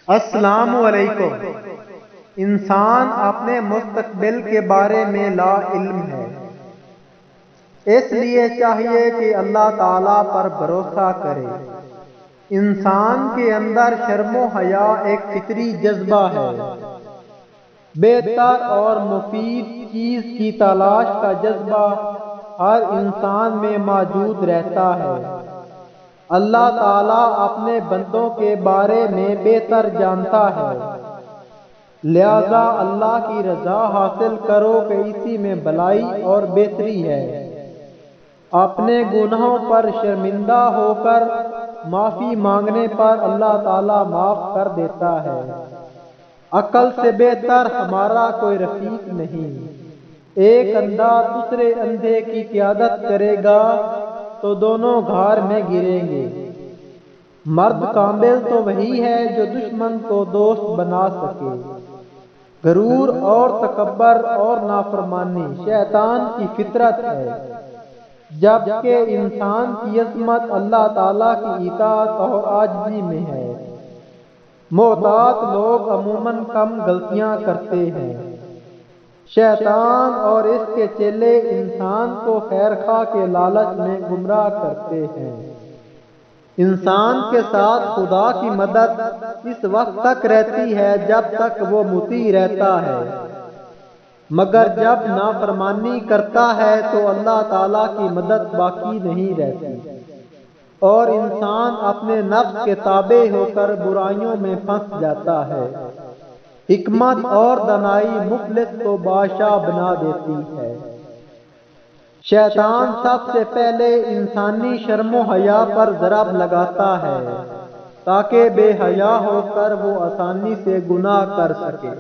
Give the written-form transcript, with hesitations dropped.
السلام علیکم۔ انسان اپنے مستقبل کے بارے میں لا علم ہے، اس لیے چاہیے کہ اللہ تعالیٰ پر بھروسہ کرے۔ انسان کے اندر شرم و حیا ایک فطری جذبہ ہے۔ بہتر اور مفید چیز کی تلاش کا جذبہ ہر انسان میں موجود رہتا ہے۔ اللہ تعالیٰ اپنے بندوں کے بارے میں بہتر جانتا ہے، لہذا اللہ کی رضا حاصل کرو کہ اسی میں بھلائی اور بہتری ہے۔ اپنے گناہوں پر شرمندہ ہو کر معافی مانگنے پر اللہ تعالیٰ معاف کر دیتا ہے۔ عقل سے بہتر ہمارا کوئی رفیق نہیں۔ ایک اندھا دوسرے اندھے کی قیادت کرے گا تو دونوں غار میں گریں گے۔ مرد کامل تو وہی ہے جو دشمن کو دوست بنا سکے۔ غرور اور تکبر اور نافرمانی شیطان کی فطرت ہے، جبکہ انسان کی عظمت اللہ تعالیٰ کی اطاعت اور عاجزی میں ہے۔ محتاط لوگ عموماً کم غلطیاں کرتے ہیں۔ شیطان اور اس کے چیلے انسان کو خیرخواہ کے لالچ میں گمراہ کرتے ہیں۔ انسان کے ساتھ خدا کی مدد اس وقت تک رہتی ہے جب تک وہ مطیع رہتا ہے، مگر جب نافرمانی کرتا ہے تو اللہ تعالیٰ کی مدد باقی نہیں رہتی، اور انسان اپنے نفس کے تابع ہو کر برائیوں میں پھنس جاتا ہے۔ حکمت اور دانائی مفلس کو بادشاہ بنا دیتی ہے۔ شیطان سب سے پہلے انسانی شرم و حیا پر ضرب لگاتا ہے تاکہ بے حیا ہو کر وہ آسانی سے گناہ کر سکے۔